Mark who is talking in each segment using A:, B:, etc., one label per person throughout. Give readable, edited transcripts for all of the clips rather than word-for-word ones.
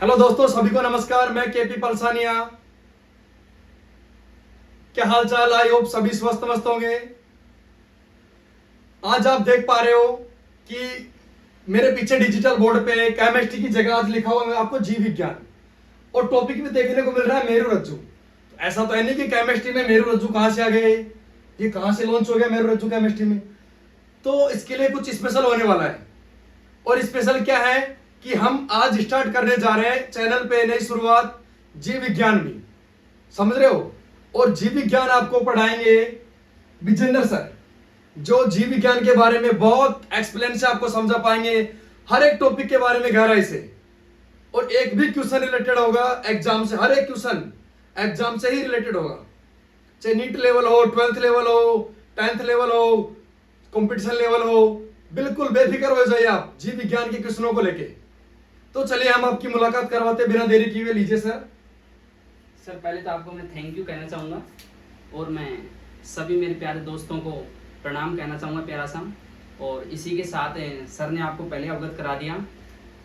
A: Hello दोस्तों, सभी को नमस्कार। मैं केपी पलसानिया। क्या हाल चाल? आई होप सभी स्वस्थ मस्त होंगे। आज आप देख पा रहे हो कि मेरे पीछे डिजिटल बोर्ड पे केमिस्ट्री की जगह आज लिखा हुआ है आपको जीव विज्ञान, और टॉपिक भी देखने को मिल रहा है मेरु रज्जु। तो ऐसा तो है नहीं कि केमिस्ट्री में मेरु रज्जु कहां से आ गए, ये कहां से लॉन्च हो गया मेरु रज्जु केमिस्ट्री में। तो इसके लिए कुछ स्पेशल होने वाला है। और स्पेशल क्या है कि हम आज स्टार्ट करने जा रहे हैं चैनल पे नई शुरुआत, जीव विज्ञान भी, समझ रहे हो। और जीव विज्ञान आपको पढ़ाएंगे विजेंद्र सर, जो जीव विज्ञान के बारे में बहुत एक्सप्लेन से आपको समझा पाएंगे, हर एक टॉपिक के बारे में गहराई से। और एक भी क्वेश्चन रिलेटेड होगा एग्जाम से, हर एक क्वेश्चन एग्जाम से ही रिलेटेड होगा, चाहे नीट लेवल हो, 12th लेवल हो, 10th लेवल हो, कंपटीशन लेवल हो। बिल्कुल बेफिक्र हो जाइए आप जीव विज्ञान के क्वेश्चनों को लेके। तो चलिए हम आपकी मुलाकात करवाते बिना देरी किए हुए। लीजिए सर।
B: सर, पहले तो आपको मैं थैंक यू कहना चाहूँगा और मैं सभी मेरे प्यारे दोस्तों को प्रणाम कहना चाहूँगा प्यारा सा। और इसी के साथ सर ने आपको पहले अवगत करा दिया।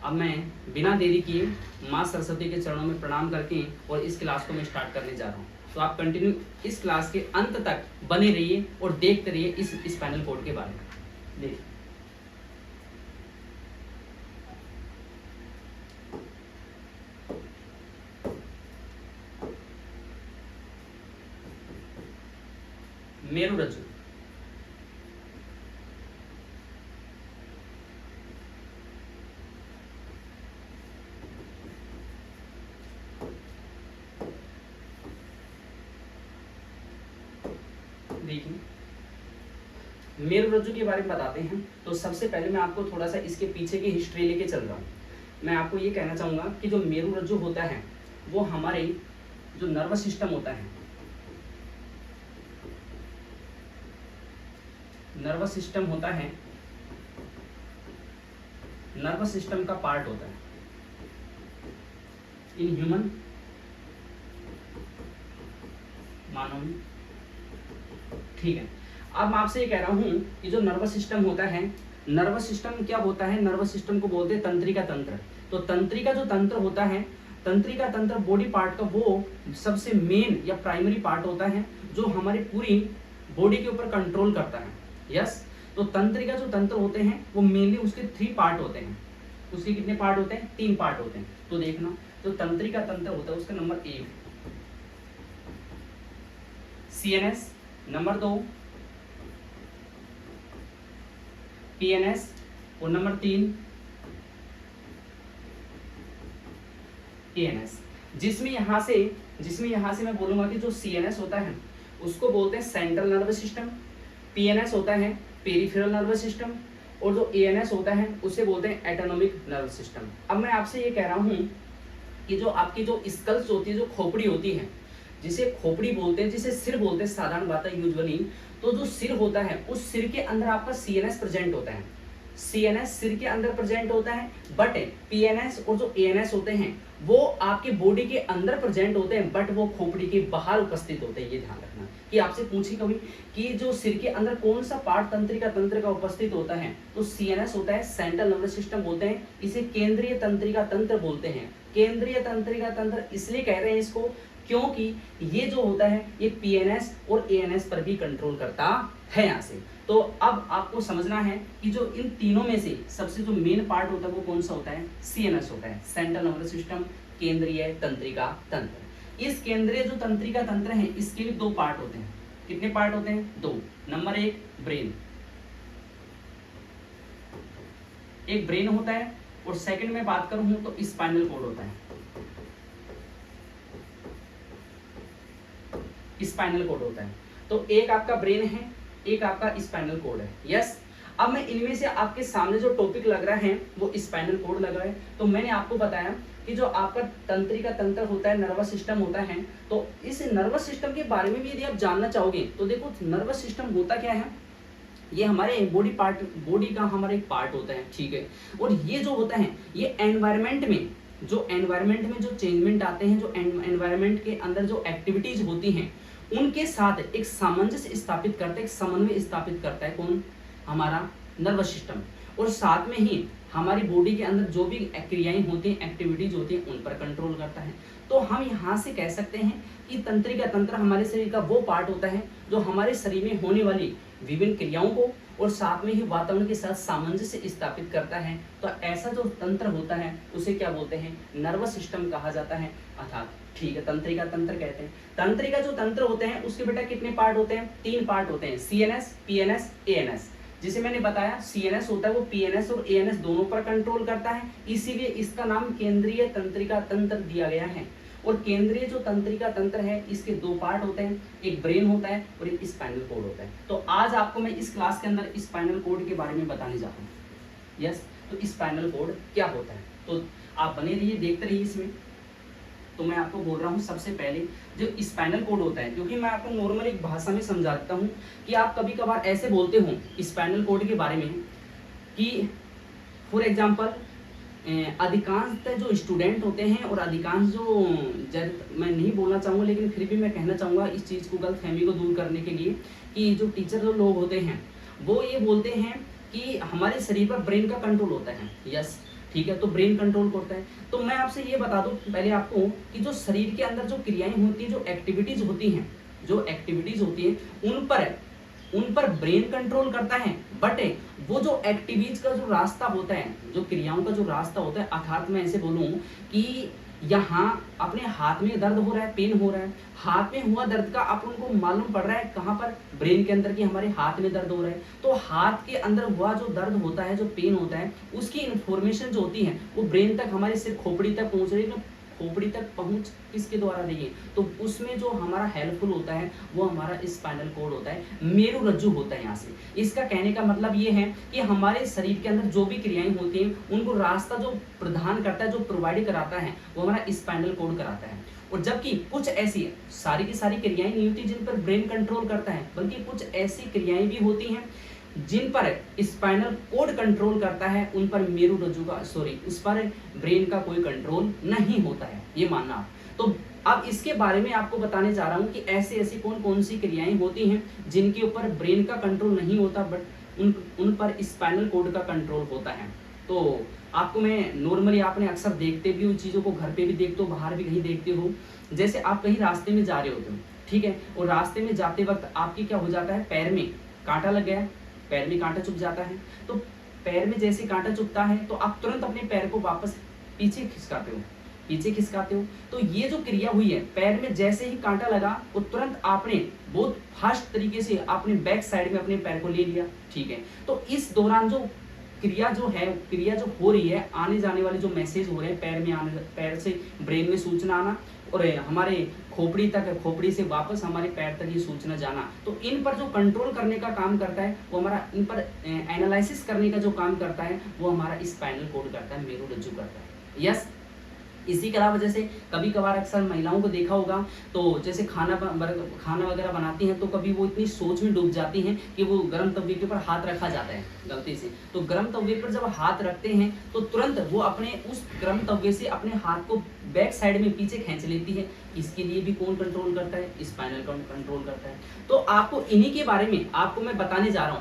B: अब मैं बिना देरी किए माँ सरस्वती के चरणों में प्रणाम करके और इस क्लास को मैं स्टार्ट करने जा रहा हूँ। तो आप कंटिन्यू इस क्लास के अंत तक बने रहिए और देखते रहिए इस स्पाइनल कोड के बारे में। देखिए, मेरु रज्जु। देखिए, मेरु रज्जु के बारे में बताते हैं। तो सबसे पहले मैं आपको थोड़ा सा इसके पीछे की हिस्ट्री लेके चल रहा हूँ। मैं आपको ये कहना चाहूँगा कि जो मेरु रज्जु होता है वो हमारे जो नर्वस सिस्टम होता है, नर्वस सिस्टम होता है, नर्वस सिस्टम का पार्ट होता है इन ह्यूमन, मानव में। ठीक है, अब मैं आपसे ये कह रहा हूं कि जो नर्वस सिस्टम होता है, नर्वस सिस्टम क्या होता है? नर्वस सिस्टम को बोलते हैं तंत्रिका तंत्र। तो तंत्रिका जो तंत्र होता है, तंत्रिका तंत्र बॉडी पार्ट का वो सबसे मेन या प्राइमरी पार्ट होता है जो हमारी पूरी बॉडी के ऊपर कंट्रोल करता है। यस, तो तंत्रिका जो तंत्र होते हैं वो मेनली उसके 3 पार्ट होते हैं। उसके कितने पार्ट होते हैं? 3 पार्ट होते हैं। तो देखना, जो तंत्रिका तंत्र होता है उसका नंबर 1 सीएनएस, नंबर 2 पीएनएस और नंबर 3 एएनएस। जिसमें यहां से मैं बोलूंगा कि जो सीएनएस होता है उसको बोलते हैं सेंट्रल नर्वस सिस्टम, पीएनएस होता है पेरिफेरल नर्वस सिस्टम, और जो एएनएस होता है उसे बोलते हैं एटोनोमिक नर्वस सिस्टम। अब मैं आपसे ये कह रहा हूं कि जो आपकी जो स्कल्स होती है, जो खोपड़ी होती है, जिसे खोपड़ी बोलते हैं, जिसे सिर बोलते हैं साधारण बात है यूजुअली। तो जो सिर होता है उस सिर के अंदर आपका सीएनएस प्रेजेंट होता है। सीएनएस सिर के अंदर प्रेजेंट होता है, बट पीएनएस और जो एएनएस होते हैं वो आपके बॉडी के अंदर प्रेजेंट होते हैं, बट वो खोपड़ी के बाहर उपस्थित होते हैं। ये ध्यान रखना कि आपसे पूछे कभी कि जो सिर के अंदर कौन सा पार्ट तंत्रिका तंत्र का उपस्थित होता है, तो सीएनएस होता है, सेंट्रल नर्वस सिस्टम बोलते हैं, इसे केंद्रीय तंत्रिका तंत्र बोलते हैं। केंद्रीय तंत्रिका तंत्र इसलिए कह रहे हैं इसको क्योंकि ये जो होता है ये पीएनएस और एएनएस पर भी कंट्रोल करता है यहाँ से। तो अब आपको समझना है कि जो इन तीनों में से सबसे जो मेन पार्ट होता है वो कौन सा होता है? सीएनएस होता है, सेंट्रल नर्वस सिस्टम, केंद्रीय तंत्रिका तंत्र। इस केंद्रीय जो तंत्रिका तंत्र है इसके भी 2 पार्ट होते हैं। कितने पार्ट होते हैं? 2। नंबर 1 ब्रेन, एक ब्रेन होता है, और सेकंड में बात करूं तो स्पाइनल कोड होता है। स्पाइनल कोड होता है। तो एक आपका ब्रेन है, एक आपका स्पाइनल कोड है। यस, अब मैं इनमें से आपके सामने जो टॉपिक लग रहा है वो स्पाइनल कोड लग रहा है। तो मैंने आपको बताया कि जो आपका तंत्रिका तंत्र होता है, नर्वस सिस्टम होता है, तो इस नर्वस सिस्टम के बारे में भी यदि आप जानना चाहोगे तो देखो, नर्वस सिस्टम होता क्या है? ये हमारे बॉडी का हमारा एक पार्ट होता है। ठीक है, और ये जो होता है ये एनवायरमेंट में जो चेंजमेंट आते हैं, जो एनवायरमेंट के अंदर जो एक्टिविटीज होती हैं उनके साथ एक सामंजस्य स्थापित करता है, एक समन्वय स्थापित करता है। कौन? हमारा नर्वस सिस्टम। और साथ में ही हमारी बॉडी के अंदर जो भी क्रियाएं होती हैं, एक्टिविटीज होती हैं, उन पर कंट्रोल करता है। तो हम यहाँ से कह सकते हैं कि तंत्रिका तंत्र हमारे शरीर का वो पार्ट होता है जो हमारे शरीर में होने वाली विभिन्न क्रियाओं को और साथ में ही वातावरण के साथ सामंजस्य स्थापित करता है। तो ऐसा जो तंत्र होता है उसे क्या बोलते हैं, नर्वस सिस्टम कहा जाता है। अर्थात ठीक है, तंत्रिका तंत्र कहते हैं। तंत्रिका जो तंत्र होते हैं उसके बेटा कितने पार्ट होते हैं, 3 पार्ट होते हैं, सीएनएस, पीएनएस, एएनएस। जिसे मैंने बताया सीएनएस होता है वो पीएनएस और एएनएस दोनों पर कंट्रोल करता है, इसीलिए इसका नाम केंद्रीय तंत्रिका तंत्र दिया गया है। और केंद्रीय जो तंत्रिका तंत्र है इसके 2 पार्ट होते हैं, एक ब्रेन होता है और एक स्पाइनल कोड होता है। तो आज आपको मैं इस क्लास के अंदर स्पाइनल कोड के बारे में बताने जा रहा हूँ। यस, तो स्पाइनल कोड क्या होता है, तो आप बने रहिए, देखते रहिए इसमें। तो मैं आपको बोल रहा हूँ सबसे पहले जो स्पाइनल कोड होता है, क्योंकि मैं आपको नॉर्मल एक भाषा में समझाता हूँ कि आप कभी कभार ऐसे बोलते हो स्पाइनल कोड के बारे में कि फॉर एग्जाम्पल अधिकांश जो स्टूडेंट होते हैं और अधिकांश जो मैं नहीं बोलना चाहूँगा लेकिन फिर भी मैं कहना चाहूँगा इस चीज़ को, गलतफहमी को दूर करने के लिए, कि जो टीचर जो लोग होते हैं वो ये बोलते हैं कि हमारे शरीर पर ब्रेन का कंट्रोल होता है। यस, ठीक है, तो ब्रेन कंट्रोल करता है। तो मैं आपसे ये बता दूं पहले आपको कि जो शरीर के अंदर जो क्रियाएं होती हैं, जो एक्टिविटीज होती हैं उन पर ब्रेन कंट्रोल करता है। बट वो जो एक्टिविटीज का जो रास्ता होता है, जो क्रियाओं का जो रास्ता होता है, अर्थात मैं ऐसे बोलूं कि यहाँ अपने हाथ में दर्द हो रहा है, पेन हो रहा है, हाथ में हुआ दर्द का अपन को मालूम पड़ रहा है कहाँ पर, ब्रेन के अंदर, कि हमारे हाथ में दर्द हो रहा है। तो हाथ के अंदर हुआ जो दर्द होता है, जो पेन होता है, उसकी इंफॉर्मेशन जो होती है वो ब्रेन तक, हमारे सिर खोपड़ी तक पहुंच रही है। खोपड़ी तक पहुंच किसके द्वारा रही है, तो उसमें जो हमारा हेल्पफुल होता है वो हमारा स्पाइनल कोड होता है, मेरु रज्जु होता है। यहाँ से इसका कहने का मतलब ये है कि हमारे शरीर के अंदर जो भी क्रियाएं होती हैं उनको रास्ता जो प्रदान करता है, जो प्रोवाइड कराता है, वो हमारा स्पाइनल कोड कराता है। और जबकि कुछ ऐसी सारी की सारी क्रियाएं नहीं होती जिन पर ब्रेन कंट्रोल करता है, बल्कि कुछ ऐसी क्रियाएं भी होती हैं जिन पर स्पाइनल कोड कंट्रोल करता है, उन पर मेरु रज्जु का उस पर ब्रेन का कोई कंट्रोल नहीं होता है, ये मानना आप। तो अब इसके बारे में आपको बताने जा रहा हूं कि ऐसी ऐसी कौन कौन सी क्रियाएं होती हैं जिनके ऊपर ब्रेन का कंट्रोल नहीं होता, बट उन पर स्पाइनल कोड का कंट्रोल होता है। तो आपको मैं नॉर्मली, आपने अक्सर देखते भी हो चीज़ों को, घर पे भी देखते हो, बाहर भी कहीं देखते हो। जैसे आप कहीं रास्ते में जा रहे होते हो, ठीक है, और रास्ते में जाते वक्त आपकी क्या हो जाता है, पैर में कांटा लग गया है, पैर में कांटा चुभ जाता है। तो पैर में जैसे कांटा चुभता है तो आप तुरंत अपने पैर को वापस पीछे खिसकाते हो। तो ये जो क्रिया हुई है, पैर में जैसे ही कांटा लगा वो तुरंत आपने बहुत फास्ट तरीके से अपने बैक साइड में अपने पैर को ले लिया, ठीक है। तो इस दौरान जो क्रिया जो हो रही है, आने जाने वाले जो मैसेज हो रहे हैं, पैर में आने, पैर से ब्रेन में सूचना आना और हमारे खोपड़ी तक, खोपड़ी से वापस हमारे पैर तक ये सूचना जाना, तो इन पर जो कंट्रोल करने का काम करता है वो हमारा, इन पर एनालिसिस करने का जो काम करता है वो हमारा स्पाइनल कोड करता है, मेरु रज्जु करता है। यस, इसी के अलावा जैसे कभी कभार अक्सर महिलाओं को देखा होगा, तो जैसे खाना वगैरह बनाती हैं तो कभी वो इतनी सोच में डूब जाती हैं कि वो गर्म तवे के ऊपर हाथ रखा जाता है गलती से। तो गर्म तवे पर जब हाथ रखते हैं तो तुरंत वो अपने उस गर्म तवे से अपने हाथ को बैक साइड में पीछे खींच लेती है। इसके लिए भी कौन कंट्रोल करता है, स्पाइनल कोड कंट्रोल करता है। तो आपको इन्हीं के बारे में आपको मैं बताने जा रहा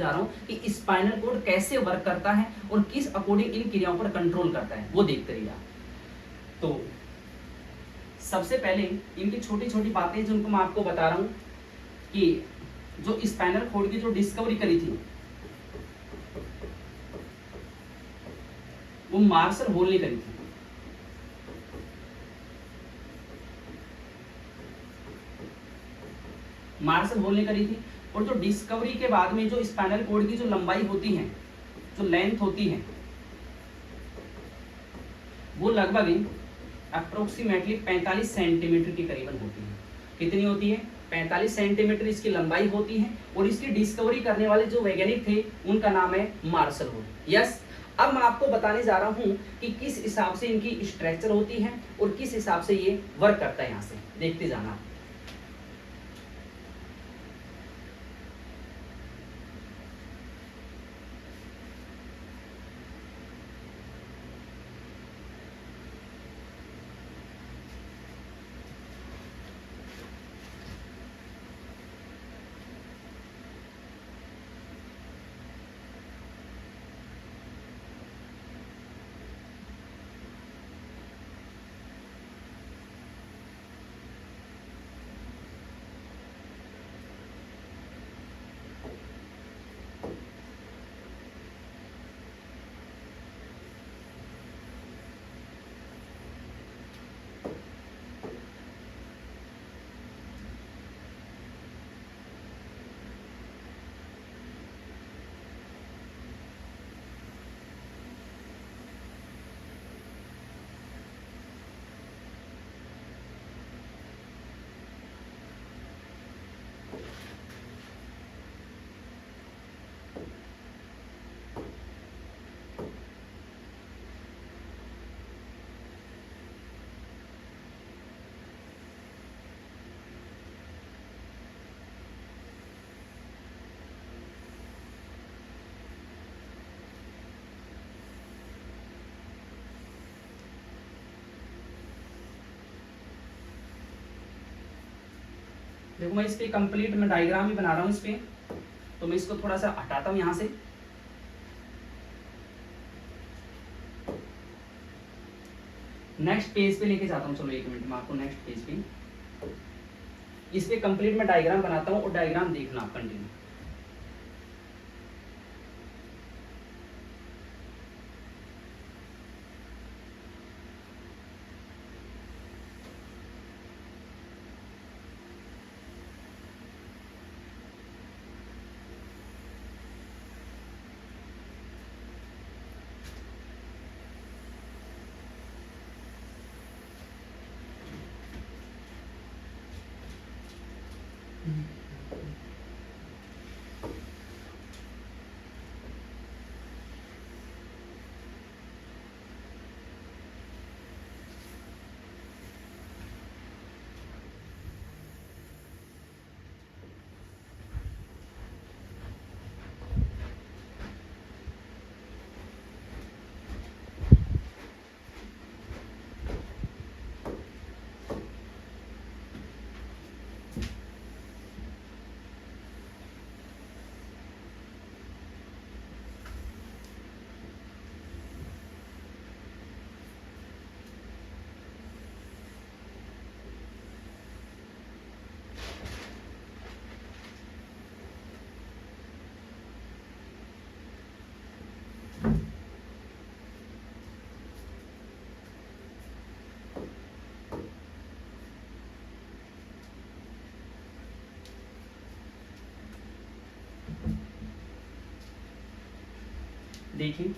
B: हूँ, कि स्पाइनल कोड कैसे वर्क करता है और किस अकॉर्डिंग इन क्रियाओं पर कंट्रोल करता है, वो देखते रहिए। तो सबसे पहले इनकी छोटी छोटी बातें जिनको मैं आपको बता रहा हूं कि जो स्पाइनल कोड की जो डिस्कवरी करी थी वो मार्शल हॉल ने करी थी। मार्शल हॉल ने करी थी। और जो डिस्कवरी के बाद में जो स्पाइनल कोड की जो लंबाई होती है, जो लेंथ होती है, वो लगभग अप्रोक्सीमेटली 45 सेंटीमीटर के करीबन होती है। कितनी होती है, 45 सेंटीमीटर इसकी लंबाई होती है। और इसकी डिस्कवरी करने वाले जो वैज्ञानिक थे उनका नाम है मार्शल हॉल। यस, अब मैं आपको बताने जा रहा हूं कि किस हिसाब से इनकी स्ट्रक्चर होती है और किस हिसाब से ये वर्क करता है। यहां से देखते जाना। देखो मैं इस पे कंप्लीट मैं डायग्राम ही बना रहा हूँ इस पे, तो मैं इसको थोड़ा सा हटाता हूँ यहाँ से। नेक्स्ट पेज पे लेके जाता हूँ, चलो 1 मिनट में आपको नेक्स्ट पेज पे इस पे कंप्लीट मैं डायग्राम बनाता हूँ और डायग्राम देखना आप कंटिन्यू। देखिए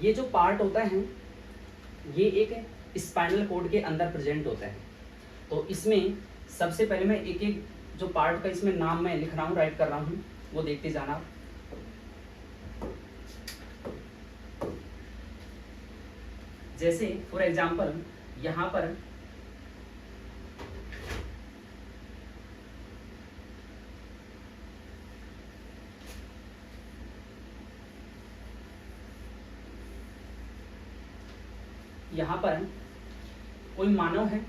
B: ये जो पार्ट होता है ये एक स्पाइनल कॉर्ड के अंदर प्रेजेंट होता है। तो इसमें सबसे पहले मैं एक एक जो पार्ट का इसमें नाम मैं लिख रहा हूँ, राइट कर रहा हूँ, वो देखते जाना। जैसे फॉर एग्जांपल यहाँ पर कोई मानव है,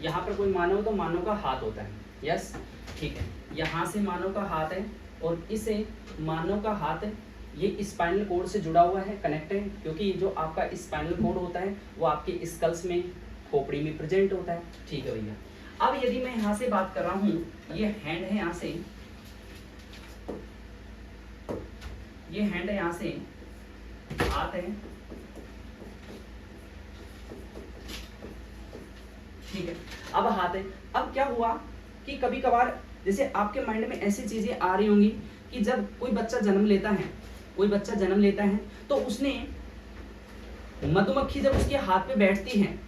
B: यहाँ पर कोई मानव, तो मानव का हाथ होता है, यस ठीक है। यहाँ से मानव का हाथ है और इसे मानव का हाथ ये स्पाइनल कॉर्ड से जुड़ा हुआ है, कनेक्ट है, क्योंकि जो आपका स्पाइनल कॉर्ड होता है वो आपके स्कल्स में, खोपड़ी में प्रेजेंट होता है, ठीक है भैया। अब यदि मैं यहाँ से बात कर रहा हूँ, ये हैंड है, यहाँ से ये हैंड है, यहाँ से हाथ है, ठीक है। अब हाथ है, अब क्या हुआ कि कभी कभार जैसे आपके माइंड में ऐसी चीजें आ रही होंगी कि जब कोई बच्चा जन्म लेता है, तो उसने मधुमक्खी जब उसके हाथ पे बैठती है,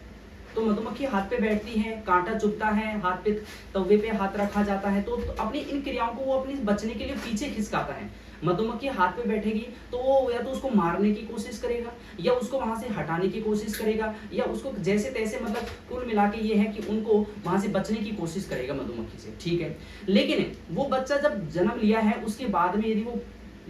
B: तो मधुमक्खी हाथ पे बैठती है, कांटा चुभता है, हाथ पे तवे पे हाथ रखा जाता है, तो अपनी इन क्रियाओं को वो अपनी बचने के लिए पीछे खिसकाता है। मधुमक्खी हाथ पे बैठेगी तो वो या तो उसको मारने की कोशिश करेगा, या उसको वहां से हटाने की कोशिश करेगा, या उसको जैसे तैसे, मतलब कुल मिला के ये है कि उनको वहां से बचने की कोशिश करेगा मधुमक्खी से, ठीक है। लेकिन वो बच्चा जब जन्म लिया है उसके बाद में यदि वो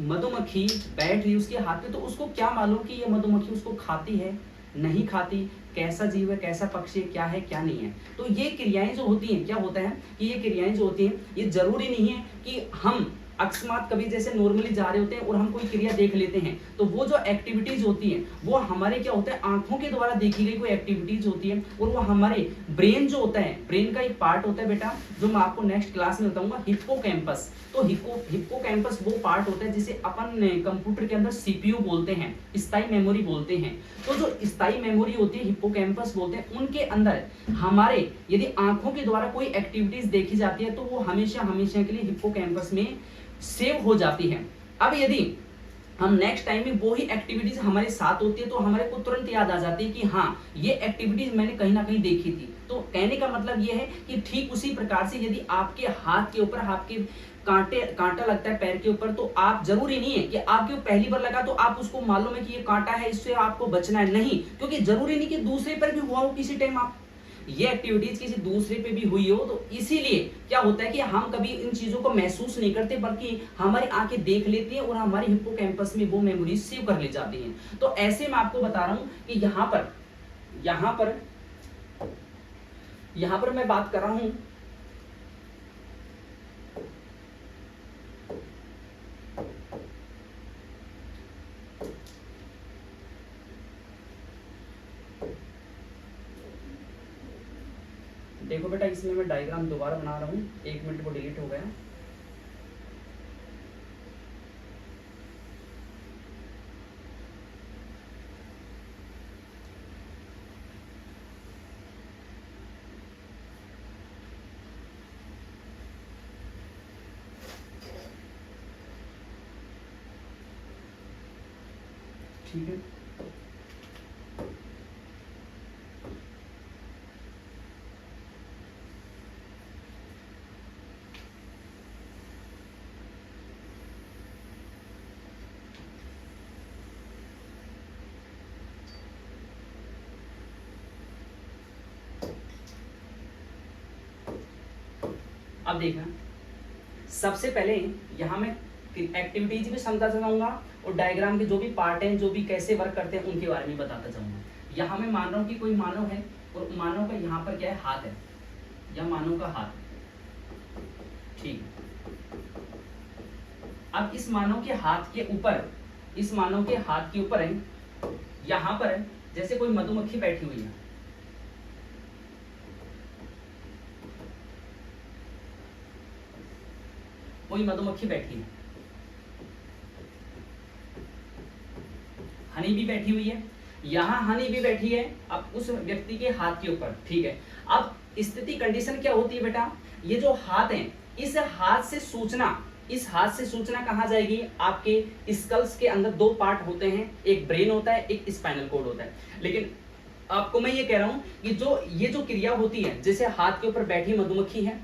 B: मधुमक्खी बैठ रही उसके हाथ पे, तो उसको क्या मालूम कि ये मधुमक्खी उसको खाती है, नहीं खाती, कैसा जीव है, कैसा पक्षी है, क्या है क्या नहीं है। तो ये क्रियाएं जो होती हैं, क्या होता है कि ये क्रियाएं जो होती हैं, ये जरूरी नहीं है कि हम अकस्मात कभी जैसे नॉर्मली जा रहे होते हैं और हम कोई क्रिया देख लेते हैं, तो वो जो एक्टिविटीज होती हैं वो हमारे क्या होता है, आंखों के द्वारा देखी गई कोई एक्टिविटीज होती है, और वो हमारे ब्रेन जो होता है, ब्रेन का एक पार्ट होता है बेटा, जो मैं आपको नेक्स्ट क्लास में बताऊंगा, हिप्पोकैम्पस। तो हिप्पोकैम्पस वो पार्ट होता है जिसे अपन कंप्यूटर के अंदर सीपीयू बोलते हैं, स्थायी मेमोरी बोलते हैं। तो जो स्थायी मेमोरी होती है, हिप्पोकैम्पस बोलते हैं, उनके अंदर हमारे यदि आंखों के द्वारा कोई एक्टिविटीज देखी जाती है तो वो हमेशा हमेशा के लिए हिप्पोकैम्पस में सेव हो जाती है। अब यदि हम नेक्स्ट टाइम में वो ही एक्टिविटीज हमारे साथ होती है तो हमारे को तुरंत याद आ जाती है कि हाँ ये एक्टिविटीज मैंने कहीं ना कहीं देखी थी। तो कहने का मतलब ये है कि ठीक उसी प्रकार से यदि आपके हाथ के ऊपर आपके कांटा लगता है पैर के ऊपर, तो आप जरूरी नहीं है कि आपके पहली बार लगा तो आप उसको मालूम है कि ये कांटा है, इससे आपको बचना है, नहीं, क्योंकि जरूरी नहीं कि दूसरे पर भी हुआ हो किसी टाइम आप ये एक्टिविटीज किसी दूसरे पे भी हुई हो। तो इसीलिए क्या होता है कि हम कभी इन चीजों को महसूस नहीं करते, बल्कि हमारी आंखें देख लेती हैं और हमारे हिप्पोकैम्पस में वो मेमोरीज सेव कर ले जाती हैं। तो ऐसे मैं आपको बता रहा हूं कि यहाँ पर यहां पर मैं बात कर रहा हूं देखो बेटा, इसमें मैं डायग्राम दोबारा बना रहा हूं, 1 मिनट वो डिलीट हो गया। ठीक है, अब देखना, सबसे पहले यहाँ मैं एक्टिविटीज भी समझाता जाऊंगा और डायग्राम के जो भी पार्ट हैं, जो भी कैसे वर्क करते हैं, उनके बारे में बताता जाऊंगा। यहाँ मैं मान रहा हूँ कि कोई मानव है और मानव का यहाँ पर क्या है, हाथ है, या मानव का हाथ है, ठीक है। अब इस मानव के हाथ के ऊपर, इस मानव के हाथ के ऊपर है, यहाँ पर जैसे कोई मधुमक्खी बैठी हुई है, कोई मधुमक्खी बैठी है, हनी भी बैठी हुई है, यहां हनी भी बैठी है, अब उस व्यक्ति के हाथ के ऊपर, ठीक है। अब स्थिति कंडीशन क्या होती है बेटा, ये जो हाथ है, इस हाथ से सूचना, इस हाथ से सूचना कहाँ जाएगी, आपके स्कल्स के अंदर 2 पार्ट होते हैं, एक ब्रेन होता है, एक स्पाइनल कोड होता है। लेकिन आपको मैं ये कह रहा हूं कि ये जो क्रिया होती है, जैसे हाथ के ऊपर बैठी मधुमक्खी है,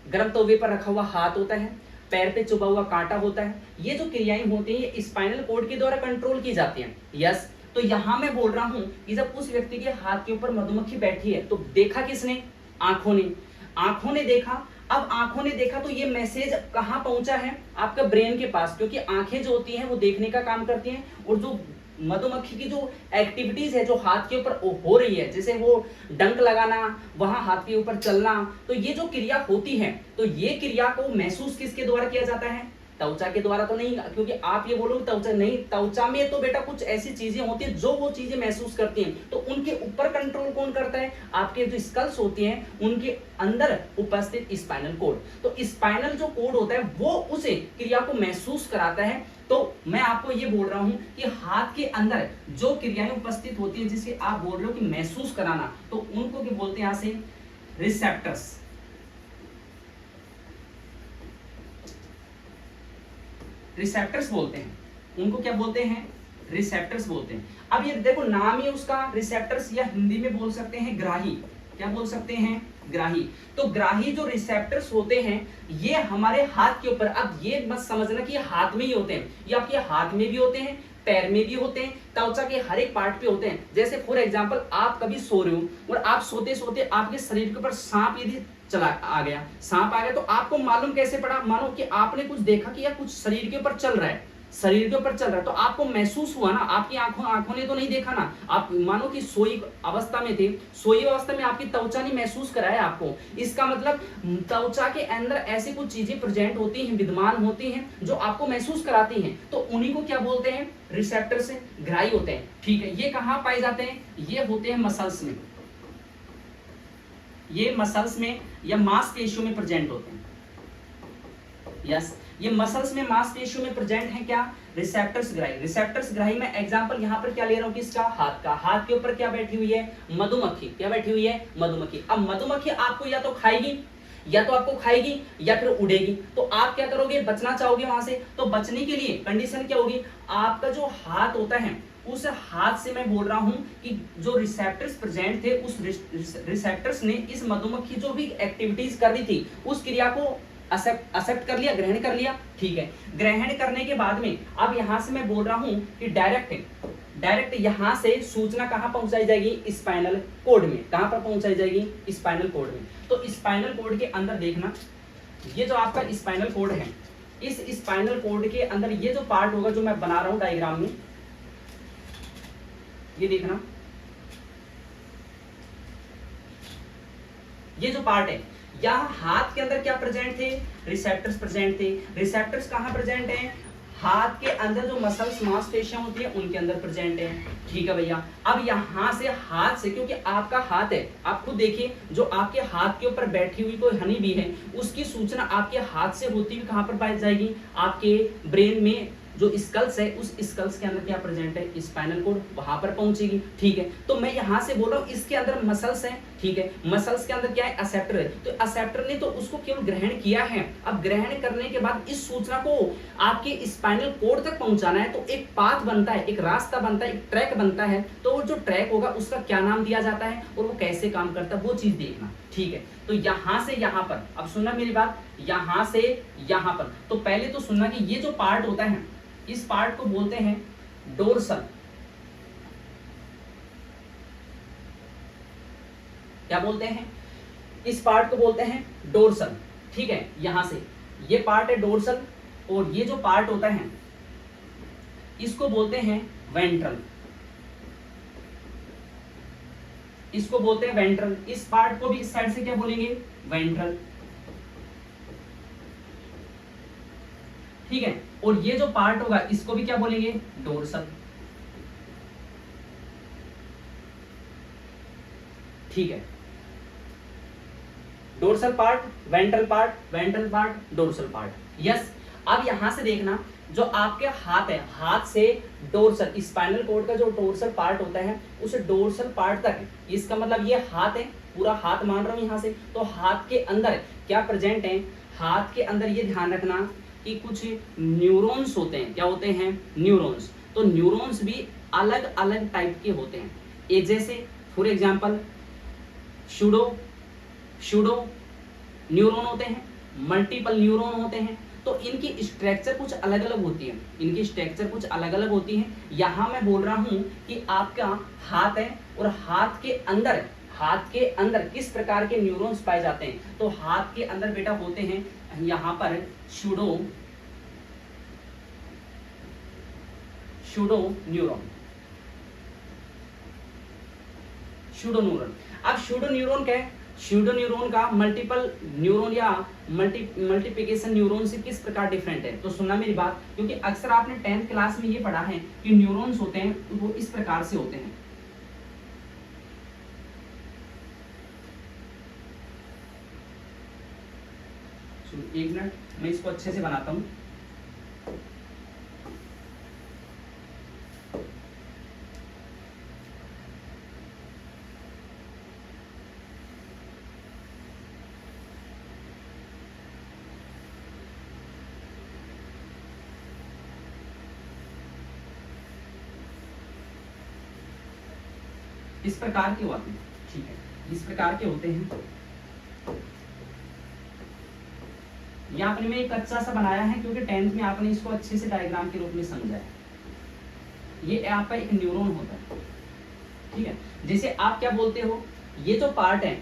B: गर्म तवे पर रखा हुआ हाथ होता है, पैर पे चुभा हुआ कांटा होता है, ये जो क्रियाएं होती हैं, ये स्पाइनल कोड के द्वारा कंट्रोल की जाती हैं। यस, तो यहां मैं बोल रहा हूं कि जब उस व्यक्ति के हाथ के ऊपर मधुमक्खी बैठी है, तो देखा किसने, आंखों ने, आंखों ने देखा। अब आंखों ने देखा तो ये मैसेज कहां पहुंचा है, आपका ब्रेन के पास, क्योंकि आंखें जो होती हैं वो देखने का काम करती हैं, और जो मधुमक्खी की जो एक्टिविटीज है जो हाथ के ऊपर हो रही है, जैसे वो डंक लगाना, वहां हाथ के ऊपर चलना, तो ये जो क्रिया होती है, तो ये क्रिया को महसूस किसके द्वारा किया जाता है, त्वचा के द्वारा तो नहीं, क्योंकि आप ये बोलोगे त्वचा नहीं, त्वचा में तो बेटा कुछ ऐसी चीजें होती हैं जो वो चीजें महसूस करती हैं, तो उनके ऊपर कंट्रोल कौन करता है, आपके जो स्कल्स होती हैं उनके अंदर उपस्थित स्पाइनल कोड। तो स्पाइनल जो कोड होता है वो उस क्रिया को महसूस कराता है। तो मैं आपको ये बोल रहा हूं कि हाथ के अंदर जो क्रियाएं उपस्थित होती हैं, जिसे आप बोल रहे हो कि महसूस कराना, तो उनको क्या बोलते हैं, यहां से रिसेप्टर्स, रिसेप्टर्स बोलते हैं, उनको क्या बोलते हैं, रिसेप्टर्स बोलते हैं। अब ये देखो नाम ही उसका रिसेप्टर्स, या हिंदी में बोल सकते हैं ग्राही, क्या बोल सकते हैं, ग्राही। तो ग्राही जो रिसेप्टर्स होते हैं ये हमारे हाथ के ऊपर, अब ये मत समझना कि ये हाथ में ही होते हैं, ये आपके हाथ में भी होते हैं, पैर में भी होते हैं, त्वचा के हर एक पार्ट पे होते हैं। जैसे फॉर एग्जांपल आप कभी सो रहे हो और आप सोते सोते आपके शरीर के ऊपर सांप यदि चला आ गया, सांप आ गया, तो आपको मालूम कैसे पड़ा, मानो कि आपने कुछ देखा कि यार कुछ शरीर के ऊपर चल रहा है, शरीर के ऊपर चल रहा है, तो आपको महसूस हुआ ना, आपकी आंखों ने तो नहीं देखा ना, आप मानो कि सोई अवस्था में थे, सोई अवस्था में आपकी त्वचा ने महसूस कराया आपको। इसका मतलब त्वचा के अंदर ऐसी कुछ चीजें प्रेजेंट होती हैं, विद्यमान होती हैं, जो आपको महसूस कराती हैं, तो उन्हीं को क्या बोलते हैं, रिसेप्टर से ग्राही होते हैं। ठीक है, ये कहाँ पाए जाते हैं, ये होते हैं मसल्स में, ये मसल्स में या मांसपेशियों में प्रेजेंट होते हैं। यस, ये मसल्स में मांसपेशियों में प्रेजेंट है क्या, रिसेप्टर्स ग्राही। रिसेप्टर्स ग्राही में एग्जांपल यहां पर क्या ले रहा हूं, किसका, हाथ का। हाथ के ऊपर क्या बैठी हुई है, मधुमक्खी, क्या बैठी हुई है, मधुमक्खी। अब मधुमक्खी आपको या तो खाएगी, या तो आपको खाएगी या फिर उड़ेगी, तो आप क्या करोगे, बचना चाहोगे वहां से। तो बचने के लिए कंडीशन क्या होगी, आपका जो हाथ होता है उस हाथ से मैं बोल रहा हूं कि जो रिसेप्टर्स प्रेजेंट थे, उस रिसेप्टर्स ने इस मधुमक्खी जो भी एक्टिविटीज कर रही थी उस क्रिया को एक्सेप्ट कर लिया, ग्रहण कर लिया। ठीक है, ग्रहण करने के बाद में अब यहां से मैं बोल रहा हूं कि डायरेक्ट यहां से सूचना कहां पहुंचाई जाएगी, स्पाइनल कोड में। कहां पर पहुंचाई जाएगी, स्पाइनल कोड में। तो स्पाइनल कोड के अंदर देखना, ये जो आपका स्पाइनल कोड है, इस स्पाइनल कोड के अंदर ये जो पार्ट होगा जो मैं बना रहा हूं डायग्राम में, ये देखना, ये जो पार्ट है, यहाँ हाथ के अंदर क्या प्रेजेंट थे, रिसेप्टर्स प्रेजेंट थे। रिसेप्टर्स कहाँ प्रेजेंट हैं, हाथ के अंदर जो मसल्स मांसपेशियां होती है उनके अंदर प्रेजेंट है। ठीक है भैया, अब यहाँ से हाथ से, क्योंकि आपका हाथ है, आप खुद देखिए जो आपके हाथ के ऊपर बैठी हुई कोई हनी भी है, उसकी सूचना आपके हाथ से होती हुई कहाँ पर पाई जाएगी, आपके ब्रेन में जो स्कल्स है, उस स्कल्स के अंदर क्या प्रेजेंट है, स्पाइनल कोड, वहां पर पहुंचेगी। ठीक है, तो मैं यहां से बोल रहा हूं इसके अंदर मसल्स हैं। ठीक है, मसल्स के अंदर क्या है, असेप्टर है, तो असेप्टर ने तो उसको केवल ग्रहण किया है। अब ग्रहण करने के बाद इस सूचना को आपके स्पाइनल कोड तक पहुंचाना है, तो एक पाथ बनता है, एक रास्ता बनता है, एक ट्रैक बनता है। तो वो जो ट्रैक होगा उसका क्या नाम दिया जाता है और वो कैसे काम करता है, वो चीज देखना। ठीक है, तो यहां से यहां पर, अब सुनना मेरी बात, यहां से यहां पर, तो पहले तो सुनना कि ये जो पार्ट होता है, इस पार्ट को बोलते हैं डोर्सल। क्या बोलते हैं, इस पार्ट को बोलते हैं डोर्सल। ठीक है, यहां से ये पार्ट है डोर्सल, और ये जो पार्ट होता है इसको बोलते हैं वेंट्रल। इसको बोलते हैं वेंट्रल। इस पार्ट को भी इस साइड से क्या बोलेंगे, वेंट्रल। ठीक है, और ये जो पार्ट होगा इसको भी क्या बोलेंगे, डोर्सल। ठीक है, dorsal part, ventral part, ventral part, dorsal part. Yes, अब यहां से देखना, जो आपके हाथ है, हाथ से डोर्सल, स्पाइनल कोड का जो डोर्सल पार्ट होता है, उस डोर्सल पार्ट तक, इसका मतलब ये हाथ है, पूरा हाथ मान रहा हूं यहां से, तो हाथ के अंदर क्या प्रेजेंट है, हाथ के अंदर ये ध्यान रखना कि कुछ न्यूरॉन्स होते हैं। क्या होते हैं, न्यूरॉन्स। तो न्यूरॉन्स भी अलग अलग टाइप के होते हैं। एक जैसे फॉर एग्जांपल शूडो न्यूरॉन होते हैं, मल्टीपल न्यूरॉन होते हैं। तो इनकी स्ट्रक्चर कुछ अलग अलग होती है, इनकी स्ट्रक्चर कुछ अलग अलग होती है। यहाँ मैं बोल रहा हूँ कि आपका हाथ है, और हाथ के अंदर किस प्रकार के न्यूरॉन्स पाए जाते हैं। तो हाथ के अंदर बेटा होते हैं यहाँ पर शूडो न्यूरॉन। अब शूडो न्यूरॉन क्या है, शूडो न्यूरॉन का मल्टीपल न्यूरॉन या मल्टीप्लिकेशन न्यूरॉन से किस प्रकार डिफरेंट है। तो सुनना मेरी बात, क्योंकि अक्सर आपने 10th क्लास में ये पढ़ा है कि न्यूरॉन्स होते हैं वो इस प्रकार से होते हैं। एक मिनट, मैं इसको अच्छे से बनाता हूं। इस प्रकार के होते हैं। ठीक है, इस प्रकार के होते हैं। यहाँ पर मैं एक अच्छा सा बनाया है, क्योंकि 10th में आपने इसको अच्छे से डायग्राम के रूप में समझा है। ये आपका एक न्यूरॉन होता है। ठीक है, जैसे आप क्या बोलते हो, ये जो पार्ट है,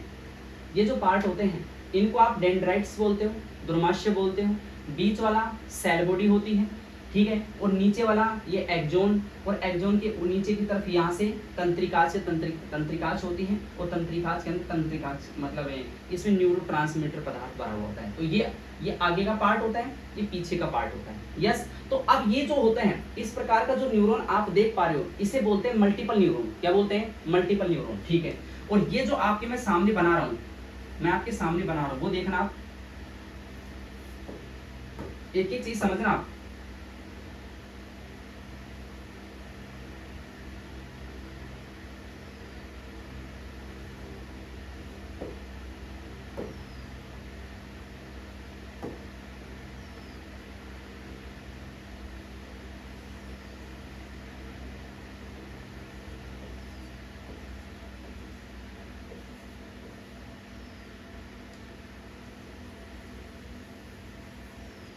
B: ये जो पार्ट होते हैं, इनको आप डेंड्राइट्स बोलते हो, दुर्माशय बोलते हो। बीच वाला सेल बॉडी होती है। ठीक है, और नीचे वाला ये एक्सोन, और एक्सोन के नीचे की तरफ यहाँ से तंत्रिकाज से तंत्रिकाज होती है, और तंत्रिकाज के अंदर तंत्रिकाज मतलब है इसमें न्यूरोट्रांसमीटर पदार्थ भरा हुआ होता है। तो ये आगे का पार्ट होता है, ये पीछे का पार्ट होता है। यस, तो अब ये जो होता है, इस प्रकार का जो न्यूरॉन आप देख पा रहे हो, इसे बोलते हैं मल्टीपल न्यूरॉन। क्या बोलते हैं, मल्टीपल न्यूरॉन। ठीक है, और ये जो आपके मैं सामने बना रहा हूँ, मैं आपके सामने बना रहा हूँ, वो देखना आप, एक एक चीज समझना आप।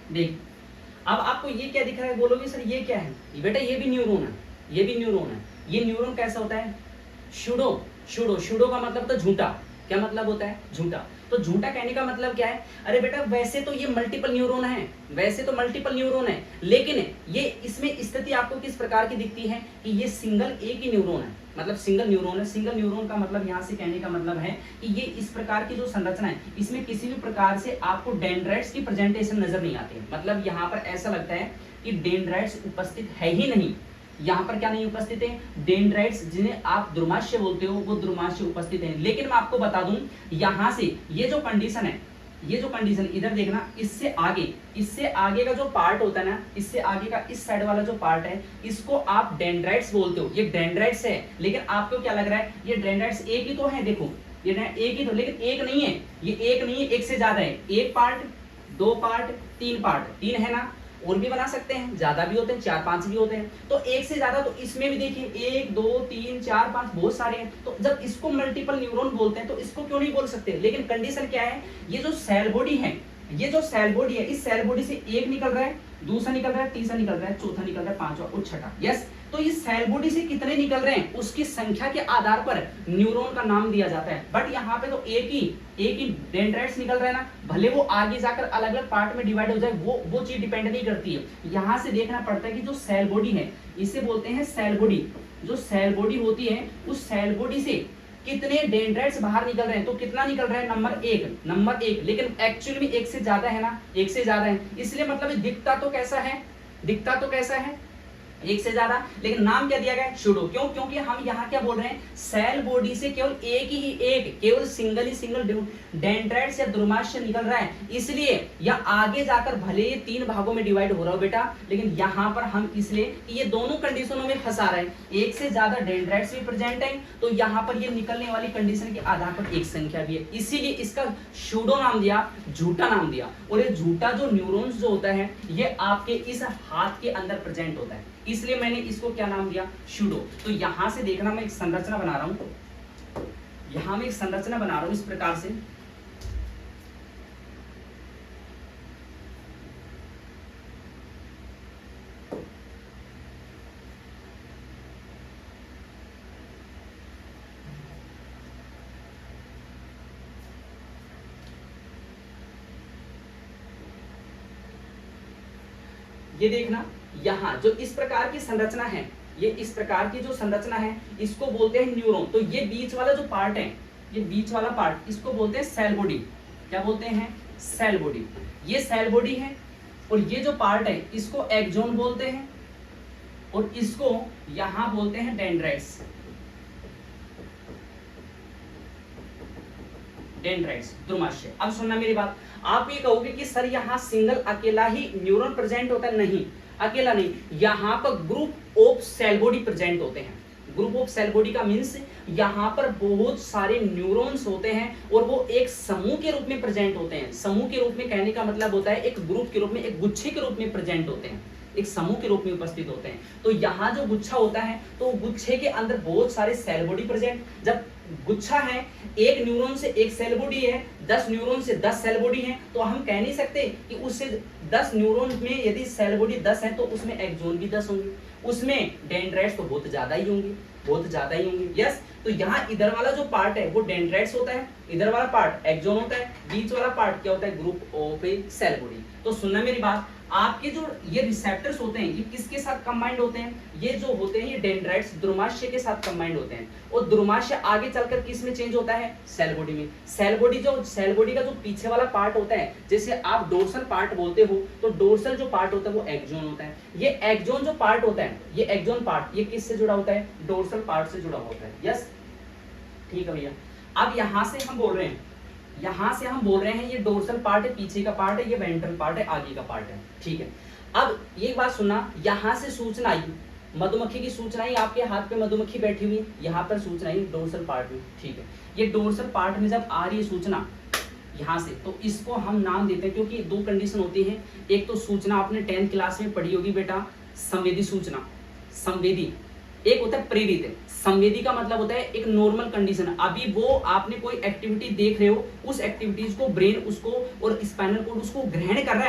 B: देख, अब आपको ये क्या दिख रहा है, बोलोगे सर ये क्या है। बेटा ये भी न्यूरॉन है, ये भी न्यूरॉन है। ये न्यूरॉन कैसा होता है, शूडो का मतलब तो झूठा। क्या मतलब होता है, झूठा। तो झूठा कहने का मतलब क्या है, अरे बेटा वैसे तो ये मल्टीपल न्यूरॉन है, वैसे तो मल्टीपल न्यूरॉन है, लेकिन ये इसमें स्थिति आपको किस प्रकार की दिखती है कि ये सिंगल एक ही न्यूरॉन है, मतलब सिंगल न्यूरॉन है। सिंगल न्यूरॉन का मतलब यहाँ से कहने का मतलब है कि ये इस प्रकार की जो संरचना है इसमें किसी भी प्रकार से आपको डेंड्राइट्स की प्रेजेंटेशन नजर नहीं आती है। मतलब यहाँ पर ऐसा लगता है कि डेंड्राइट्स उपस्थित है ही नहीं, यहाँ पर क्या नहीं उपस्थित है, डेंड्राइट्स जिन्हें आप द्रुमाशय बोलते हो वो द्रुमाशय उपस्थित है। लेकिन मैं आपको बता दूं यहाँ से ये जो कंडीशन है, ये जो कंडीशन इधर देखना, इससे आगे का जो पार्ट होता है ना, इससे आगे का इस साइड वाला जो पार्ट है इसको आप डेंड्राइट्स बोलते हो। ये डेंड्राइट्स है, लेकिन आपको क्या लग रहा है ये डेंड्राइट्स एक ही तो है, देखो ये एक ही तो, लेकिन एक नहीं है, ये एक नहीं है, एक से ज्यादा है। एक पार्ट, दो पार्ट, तीन पार्ट, तीन है ना, और भी बना सकते हैं, ज्यादा भी होते हैं, 4-5 भी होते हैं, तो एक से ज्यादा। तो इसमें भी देखिए 1 2 3 4 5 बहुत सारे हैं। तो जब इसको मल्टीपल न्यूरॉन बोलते हैं तो इसको क्यों नहीं बोल सकते। लेकिन कंडीशन क्या है, ये जो सेल बॉडी है, ये जो सेल बॉडी है, इस सेल बॉडी से एक निकल रहा है, दूसरा निकल रहा है, तीसरा निकल रहा है, चौथा निकल रहा है, पांचवा और छठा। यस, तो इस सेल बॉडी से कितने निकल रहे हैं उसकी संख्या के आधार पर न्यूरॉन का नाम दिया जाता है। बट यहाँ पे तो एक ही डेंड्राइट्स निकल रहा है ना, भले वो आगे जाकर अलग अलग पार्ट में डिवाइड हो जाए, वो चीज डिपेंड नहीं करती है। यहाँ से देखना पड़ता है कि जो सेल बॉडी है इसे बोलते हैं सेल बॉडी। जो सेल बॉडी होती है उस सेल बॉडी से कितने डेंड्राइट्स बाहर निकल रहे हैं, तो कितना निकल रहा है, नंबर एक। लेकिन एक्चुअली में एक से ज्यादा है ना, एक से ज्यादा है, इसलिए मतलब दिखता तो कैसा है एक से ज्यादा, लेकिन नाम क्या दिया गया है, शूडो। क्यों, क्योंकि हम यहाँ क्या बोल रहे हैं, सेल बॉडी से केवल केवल सिंगल डेंड्राइट्स या द्रुमाशय निकल रहा है, इसलिए या आगे जाकर भले ये 3 भागों में डिवाइड हो रहा हो बेटा, लेकिन यहाँ पर हम इसलिए ये दोनों कंडीशनों में फंसा रहे हैं। एक से ज्यादा डेंड्राइट्स भी प्रेजेंट है, तो यहाँ पर ये निकलने वाली कंडीशन के आधार पर एक संख्या भी है, इसीलिए इसका शूडो नाम दिया, झूठा नाम दिया। और ये झूठा जो न्यूरॉन्स जो होता है ये आपके इस हाथ के अंदर प्रेजेंट होता है, इसलिए मैंने इसको क्या नाम दिया, शूडो। तो यहां से देखना मैं एक संरचना बना रहा हूं, यहां मैं एक संरचना बना रहा हूं इस प्रकार से। ये देखना यहाँ जो इस प्रकार की संरचना है, ये इस प्रकार की जो संरचना है इसको बोलते हैं न्यूरॉन। तो ये बीच वाला जो पार्ट है, ये बीच वाला पार्ट इसको बोलते हैं सेल बॉडी। क्या बोलते हैं, सेल बॉडी। ये सेल बॉडी है, और ये जो पार्ट है इसको एक्सोन बोलते हैं, और इसको यहां बोलते हैं डेंड्राइट्स। द्रुमाशय। अब सुनना मेरी बात, आप ये कहोगे कि सर यहाँ सिंगल अकेला ही न्यूरॉन प्रेजेंट होता है, नहीं, अकेला नहीं, यहाँ पर group of cell body present होते हैं। ग्रुप ऑफ सेल बॉडी का मीन्स यहाँ पर बहुत सारे न्यूरॉन्स होते हैं और वो एक समूह के रूप में प्रेजेंट होते हैं। समूह के रूप में कहने का मतलब होता है एक ग्रुप के रूप में, एक गुच्छे के रूप में प्रेजेंट होते हैं, एक समूह के रूप में उपस्थित होते हैं। तो यहाँ जो गुच्छा होता है तो गुच्छे के अंदर बहुत सारे सेल बॉडी प्रेजेंट। जब गुच्छा है, एक न्यूरॉन से एक सेल बॉडी है, 10 न्यूरॉन से 10 सेल बॉडी है, तो हम कह नहीं सकते कि उससे 10 न्यूरॉन में यदि सेल बॉडी 10 है तो उसमें एक्सोन भी 10 होंगे, उसमें डेंड्राइट्स तो बहुत ज्यादा ही होंगे, यस। तो यहाँ इधर वाला जो पार्ट है वो डेंड्राइट्स होता है, इधर वाला पार्ट एक्सोन होता है, बीच वाला पार्ट क्या होता है, group of a cell body. तो सुनना मेरी बात, आपके जो ये रिसेप्टर्स होते हैं ये किसके साथ कंबाइंड होते हैं, ये जो होते हैं ये डेंड्राइट्स द्रुमाशय के साथ कंबाइंड होते हैं। और द्रुमाशय आगे चलकर किस में चेंज होता है, सेल बॉडी में। सेल बॉडी का जो पीछे वाला पार्ट होता है, जैसे आप डोर्सल पार्ट बोलते हो, तो डोर्सल जो पार्ट होता है वो एक्सोन होता है। ये एक्सोन जो पार्ट होता है, ये एक्सोन पार्ट ये किससे जुड़ा होता है, डोर्सल पार्ट से जुड़ा होता है, यस, ठीक है भैया। अब यहाँ से हम बोल रहे हैं ये डोर्सल पार्ट है, पीछे का पार्ट है, ये वेंट्रल पार्ट है, आगे का पार्ट है, ठीक है। अब ये बात सुनना, यहाँ से सूचना आई, मधुमक्खी की सूचना आई, आपके हाथ पे मधुमक्खी बैठी हुई, यहाँ पर सूचना आई डोर्सल पार्ट में, ठीक है। ये डोर्सल पार्ट में जब आ रही है सूचना यहाँ से, तो इसको हम नाम देते हैं, क्योंकि 2 कंडीशन होती है। एक तो सूचना आपने 10th क्लास में पढ़ी होगी बेटा, संवेदी सूचना, संवेदी, एक होता है प्रेरित। संवेदी का मतलब होता है एक नॉर्मल कंडीशन, अभी वो आपने कोई एक्टिविटी देख रहे हो, उस एक्टिविटीज को ब्रेन उसको और स्पाइनल कोड उसको ग्रहण कर रहा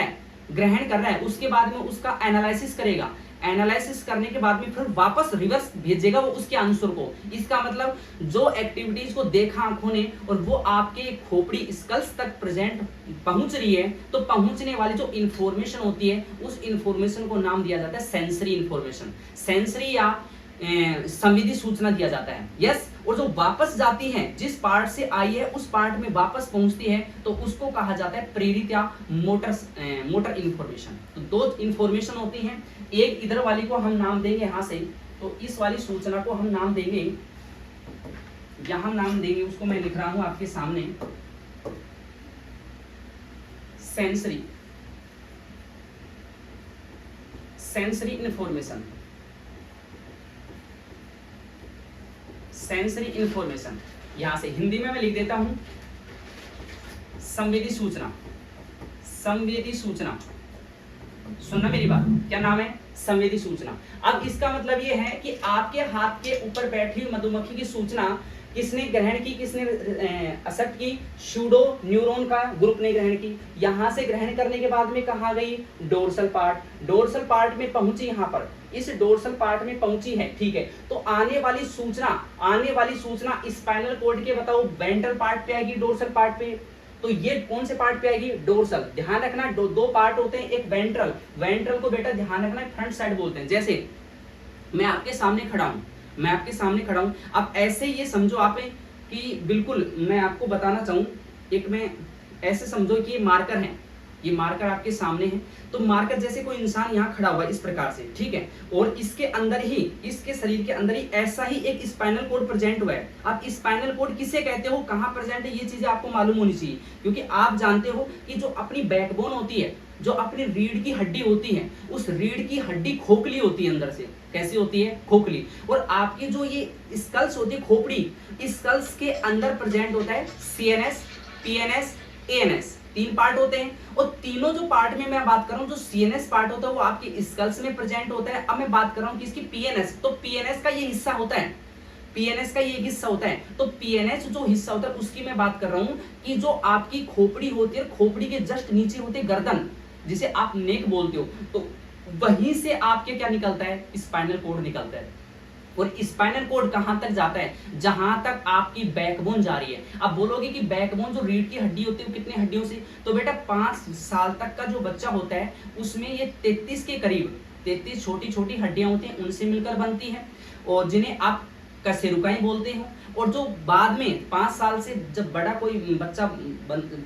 B: है, उसके बाद में उसका एनालिसिस करेगा। एनालिसिस करने के बाद में फिर वापस रिवर्स भेजेगा वो उसके आंसर को। इसका मतलब जो एक्टिविटीज को देखा आंखों ने और वो आपके खोपड़ी स्कल्स तक प्रेजेंट पहुंच रही है, तो पहुंचने वाली जो इंफॉर्मेशन होती है उस इंफॉर्मेशन को नाम दिया जाता है सेंसरी इंफॉर्मेशन, सेंसरी या संवेदी सूचना दिया जाता है। यस, और जो वापस जाती है जिस पार्ट से आई है उस पार्ट में वापस पहुंचती है तो उसको कहा जाता है प्रेरित या मोटर इंफॉर्मेशन। तो दो इंफॉर्मेशन होती हैं, एक इधर वाली को हम नाम देंगे यहां से, तो इस वाली सूचना को हम नाम देंगे, यहां नाम देंगे, उसको मैं लिख रहा हूं आपके सामने sensory, sensory information, sensory information. यहां से हिंदी में मैं लिख देता हूं संवेदी सूचना, संवेदी सूचना। सुनना मेरी बात, क्या नाम है? संवेदी सूचना। अब इसका मतलब यह है कि आपके हाथ के ऊपर बैठी हुई मधुमक्खी की सूचना किसने ग्रहण की, किसने एक्सेप्ट की? सूडो न्यूरॉन का ग्रुप ने ग्रहण की। यहां से ग्रहण करने के बाद में कहा गई डोर्सल पार्ट, डोर्सल पार्ट में पहुंची, यहां पर इस डोर्सल पार्ट में पहुंची है, ठीक है। तो आने वाली सूचना स्पाइनल कॉर्ड के बताओ वेंट्रल पार्ट पे आएगी, डोर्सल पार्ट पे। तो ये कौन से पार्ट पे आएगी? डोर्सल। ध्यान रखना दो पार्ट होते हैं, एक वेंट्रल, वेंट्रल को बेटा ध्यान रखना फ्रंट साइड बोलते हैं। जैसे मैं आपके सामने खड़ा हूं, अब ऐसे ये समझो आप कि बिल्कुल मैं आपको बताना चाहूं, एक में ऐसे समझो कि ये मार्कर है, ये मार्कर आपके सामने है, तो मार्कर जैसे कोई इंसान यहाँ खड़ा हुआ है इस प्रकार से, ठीक है, और इसके अंदर ही, इसके शरीर के अंदर ही ऐसा ही एक स्पाइनल कॉर्ड प्रेजेंट हुआ है। अब स्पाइनल कॉर्ड किसे कहते हो, कहाँ प्रेजेंट है, ये चीजें आपको मालूम होनी चाहिए, क्योंकि आप जानते हो कि जो अपनी बैकबोन होती है, जो अपनी रीढ़ की हड्डी होती है, उस रीढ़ की हड्डी खोखली होती है अंदर से। कैसी होती है? खोखली। और आपकी जो ये स्कल्स होती है, खोपड़ी, स्कल्स के अंदर प्रेजेंट होता है सीएनएस, पीएनएस, एएनएस, 3 पार्ट होते हैं। और तीनों जो पार्ट में मैं बात कर रहा हूं, जो सीएनएस पार्ट होता है वो आपकी स्कल्स में प्रेजेंट होता है। अब मैं बात कर रहा हूं कि इसकी पीएनएस, तो पीएनएस का ये हिस्सा होता है, पीएनएस का ये हिस्सा होता है। तो पीएनएस जो हिस्सा होता है उसकी मैं बात कर रहा हूं कि जो आपकी खोपड़ी होती है, खोपड़ी के जस्ट नीचे होती है गर्दन, जिसे आप नेक बोलते हो, तो वहीं से आपके क्या निकलता है? स्पाइनल कॉर्ड निकलता है। और स्पाइनल कॉर्ड कहां तक जाता है? जहां तक आपकी बैकबोन जा रही है। अब बोलोगे कि बैकबोन जो रीढ़ की हड्डी होती है वो कितने हड्डियों से? तो बेटा 5 साल तक का जो बच्चा होता है उसमें ये 33 के करीब 33 छोटी छोटी हड्डियां होती हैं, उनसे मिलकर बनती हैं, और जिन्हें आप कशेरुकाएं बोलते हो। और जो बाद में 5 साल से जब बड़ा कोई बच्चा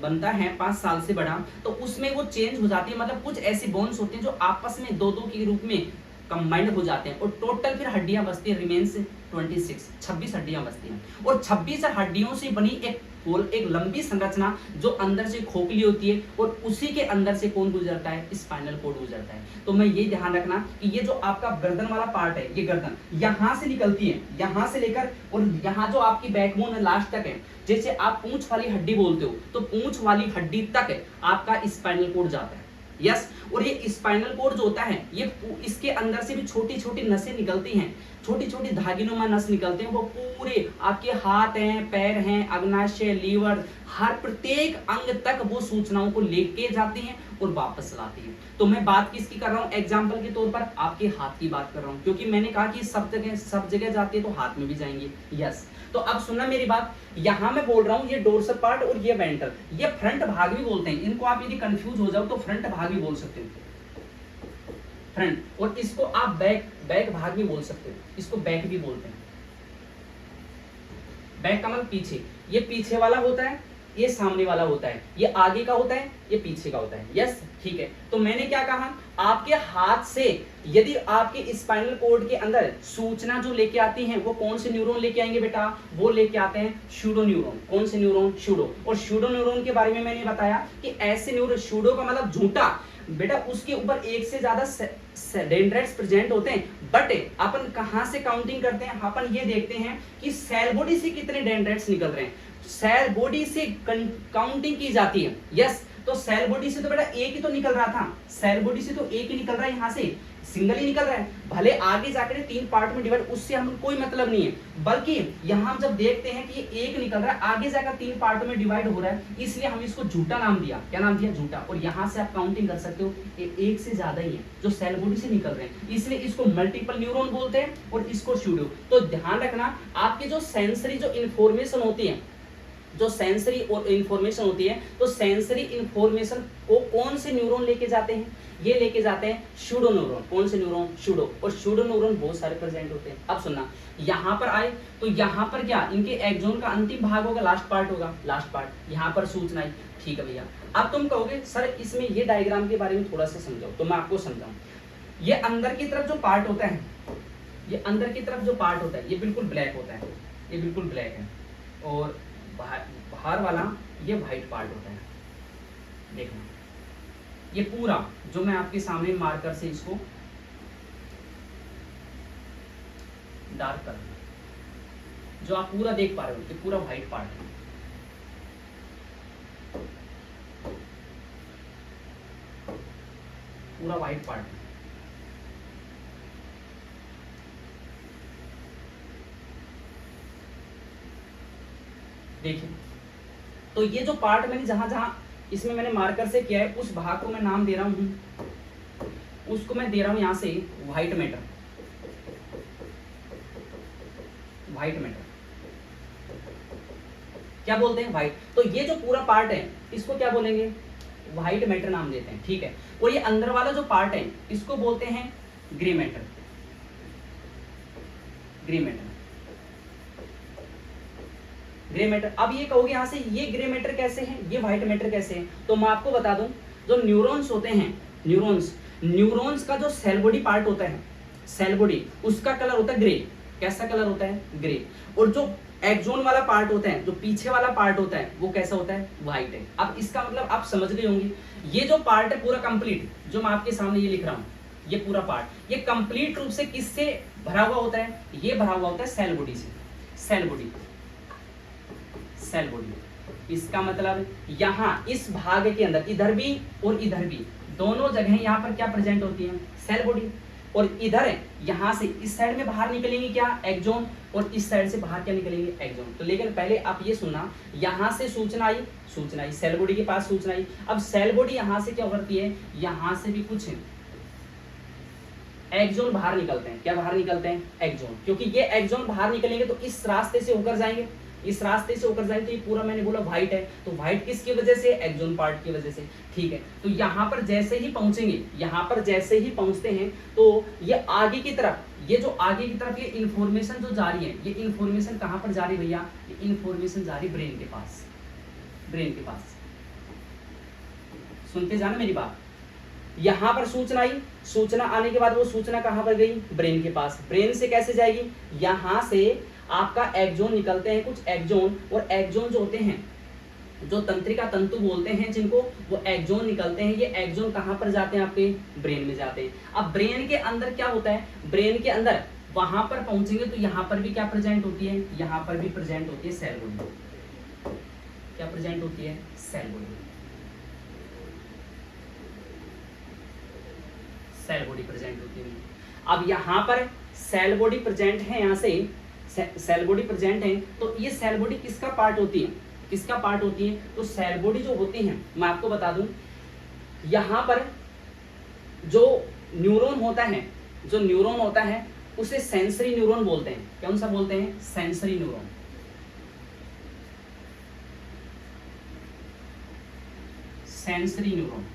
B: बनता है, 5 साल से बड़ा, तो उसमें वो चेंज हो जाती है, मतलब कुछ ऐसी बोन्स होती हैं जो आपस में 2-2 के रूप में कंबाइंड हो जाते हैं, और टोटल फिर हड्डियां बचती है, रिमेन्स 26 हड्डियां बचती हैं। और 26 हड्डियों से बनी एक लंबी संरचना जो अंदर से खोखली होती है, और उसी के अंदर से कौन गुजरता है? स्पाइनल कॉर्ड गुजरता है। तो मैं ये ध्यान रखना कि ये जो आपका गर्दन वाला पार्ट है, ये गर्दन यहां से निकलती है, यहां से लेकर और यहां जो आपकी बैकबोन है लास्ट तक है, जैसे आप पूंछ वाली हड्डी बोलते हो, तो पूंछ वाली हड्डी तक आपका स्पाइनल कॉर्ड जाता है। यस, और ये स्पाइनल कॉर्ड जो होता है, ये इसके अंदर से भी छोटी छोटी नसें निकलती हैं, छोटी छोटी धागीनुमा नस निकलते हैं, वो पूरे आपके हाथ हैं, पैर हैं, अग्नाशय, लीवर, हर प्रत्येक अंग तक वो सूचनाओं को लेके जाती हैं और वापस लाती हैं। तो मैं बात किसकी कर रहा हूँ? एग्जाम्पल के तौर पर आपके हाथ की बात कर रहा हूँ, क्योंकि मैंने कहा कि सब जगह जाती है तो हाथ में भी जाएंगे। यस, तो अब सुनना मेरी बात, यहां मैं बोल रहा हूं ये डोर्सल पार्ट और ये वेंट्रल, ये फ्रंट भाग भी बोलते हैं, इनको आप यदि कंफ्यूज हो जाओ तो फ्रंट भाग भी बोल सकते हो, फ्रंट, और इसको आप बैक भाग भी बोल सकते हो, इसको बैक भी बोलते हैं। बैक का मतलब पीछे, ये पीछे वाला होता है, ये सामने वाला होता है, ये आगे का होता है, ये पीछे का होता है। यस, ठीक है। तो मैंने क्या कहा, आपके हाथ से यदि आपके स्पाइनल कॉर्ड के अंदर सूचना जो लेके आती हैं, वो कौन से न्यूरॉन लेके आएंगे बेटा? वो लेके आते हैं सूडो न्यूरॉन। कौन से न्यूरॉन? सूडो। और सूडो न्यूरॉन के बारे में मैंने बताया कि ऐसे न्यूरॉन, सूडो का मतलब झूठा बेटा, उसके ऊपर एक से ज्यादा डेंड्राइट्स प्रेजेंट होते हैं, बट अपन कहां से काउंटिंग करते हैं? अपन ये देखते हैं कि सेल बॉडी से कितने डेंड्राइट्स निकल रहे हैं, सेल बॉडी से काउंटिंग की जाती है। यस, तो सेल बॉडी से तो बेटा एक ही तो निकल रहा था, सेल बॉडी से तो एक ही निकल रहा है यहाँ से, सिंगल ही निकल रहा है, भले आगे जाकर 3 पार्ट में डिवाइड, उससे हम कोई मतलब नहीं है। बल्कि यहाँ हम जब देखते हैं कि ये एक निकल रहा है, आगे जाकर 3 पार्ट में डिवाइड हो रहा है, इसलिए हम इसको झूठा नाम दिया। क्या नाम दिया? झूठा। और यहाँ से आप काउंटिंग कर सकते हो, ये एक से ज्यादा ही है जो सेल बॉडी से निकल रहे हैं, इसलिए इसको मल्टीपल न्यूरॉन बोलते हैं और इसको स्यूडो। तो ध्यान रखना, आपके जो सेंसरी जो इंफॉर्मेशन होती है, जो सेंसरी और इंफॉर्मेशन होती है, तो सेंसरी इंफॉर्मेशन को कौन से न्यूरॉन लेके जाते हैं? ये लेके जाते हैं स्यूडो न्यूरॉन। कौन से न्यूरॉन? स्यूडो। और स्यूडो न्यूरॉन बहुत सारे प्रेजेंट होते हैं। अब सुनना, यहाँ पर आए तो यहाँ पर क्या, इनके एक्सोन का अंतिम भाग होगा, लास्ट पार्ट होगा, लास्ट पार्ट। यहाँ पर सूचना आई, ठीक है भैया। अब तुम कहोगे सर इसमें ये डायग्राम के बारे में थोड़ा सा समझाओ, तो मैं आपको समझाऊं। ये अंदर की तरफ जो पार्ट होता है, ये अंदर की तरफ जो पार्ट होता है, ये बिल्कुल ब्लैक होता है, ये बिल्कुल ब्लैक है। और बाहर वाला ये व्हाइट पार्ट होता है। देखना, ये पूरा जो मैं आपके सामने मार्कर से इसको डार्क कर दूं, जो आप पूरा देख पा रहे हो, ये पूरा व्हाइट पार्ट है। पूरा व्हाइट पार्ट है। देखिए, तो ये जो पार्ट मैंने जहां जहां इसमें मैंने मार्कर से किया है, उस भाग को मैं नाम दे रहा हूं, उसको मैं दे रहा हूं यहां से व्हाइट मैटर। व्हाइट मैटर क्या बोलते हैं? व्हाइट। तो ये जो पूरा पार्ट है, इसको क्या बोलेंगे? व्हाइट मैटर नाम देते हैं, ठीक है। और ये अंदर वाला जो पार्ट है, इसको बोलते हैं grey matter. Grey matter, grey matter. अब ये कहोगे यहां से, ये ग्रे मैटर कैसे है, ये व्हाइट मैटर कैसे है? तो मैं आपको बता दूं, जो न्यूरॉन्स होते हैं, न्यूरॉन्स का जो सेल बॉडी पार्ट होता है, सेल बॉडी, उसका कलर होता है ग्रे। कैसा कलर होता है? ग्रे। और जो एक्सोन वाला पार्ट होता है, जो पीछे वाला पार्ट होता है, वो कैसा होता है? व्हाइट है। अब इसका मतलब आप समझ गए होंगे, ये जो पार्ट है पूरा कंप्लीट, जो मैं आपके सामने ये लिख रहा हूं, ये पूरा पार्ट, ये कंप्लीट रूप से किससे भरा हुआ होता है? ये भरा हुआ होता है सेल बॉडी से। Cell body, cell body. इसका मतलब यहां इस भाग के अंदर, इधर भी और इधर भी, दोनों जगह यहां पर क्या प्रेजेंट होती है? Cell body. और इधर है, यहां से इस साइड में बाहर निकलेंगे क्या? एक्सोन। और इस साइड से बाहर क्या निकलेंगे? एक्सोन। तो लेकिन पहले आप ये सुनना, यहां से सूचना आई सेल बॉडी के पास सूचना आई। अब सेल बॉडी यहां से क्या करती है? यहां से भी कुछ एक्सोन बाहर निकलते हैं। क्या बाहर निकलते हैं? एक्सोन। क्योंकि ये एक्सोन बाहर निकलेंगे तो इस रास्ते से होकर जाएंगे, इस रास्ते से होकर जाएंगे। तो ये पूरा मैंने बोला व्हाइट है, तो व्हाइट किसकी वजह से? एक्सोन पार्ट की वजह से, ठीक है। तो यहाँ पर जैसे ही पहुंचेंगे, यहाँ पर जैसे ही पहुंचते हैं, तो ये आगे की तरफ, ये जो आगे की तरफ ये इंफॉर्मेशन जो जा रही है, ये इंफॉर्मेशन कहाँ पर जा रही है भैया? ये इंफॉर्मेशन जा रही ब्रेन के पास। ब्रेन के पास, सुनते जाना मेरी बात। यहां पर सूचना आई, सूचना आने के बाद वो सूचना कहां पर गई? ब्रेन के पास। ब्रेन से कैसे जाएगी? यहां से आपका एक्सोन निकलते हैं, कुछ एक्सोन। और एक्सोन जो होते हैं, जो तंत्रिका तंतु बोलते हैं जिनको, वो एक्सोन निकलते हैं। ये एक्सोन कहां पर जाते हैं? आपके ब्रेन में जाते हैं। अब ब्रेन के अंदर क्या होता है? ब्रेन के अंदर वहां पर पहुंचेंगे तो यहां पर भी क्या प्रेजेंट होती है? यहां पर भी प्रेजेंट होती है सेल बॉडी। क्या प्रेजेंट होती है? Cell body. Cell body present होती है। अब यहाँ पर सेल बॉडी प्रेजेंट है, यहाँ से सेल बॉडी प्रेजेंट है, तो ये सेल बॉडी किसका पार्ट होती है? किसका पार्ट होती है? तो सेल बॉडी जो होती है, मैं आपको बता दूं, यहाँ पर जो न्यूरॉन होता है, जो न्यूरॉन होता है उसे सेंसरी न्यूरॉन बोलते हैं। कौन सा बोलते हैं? Sensory neuron. Sensory neuron.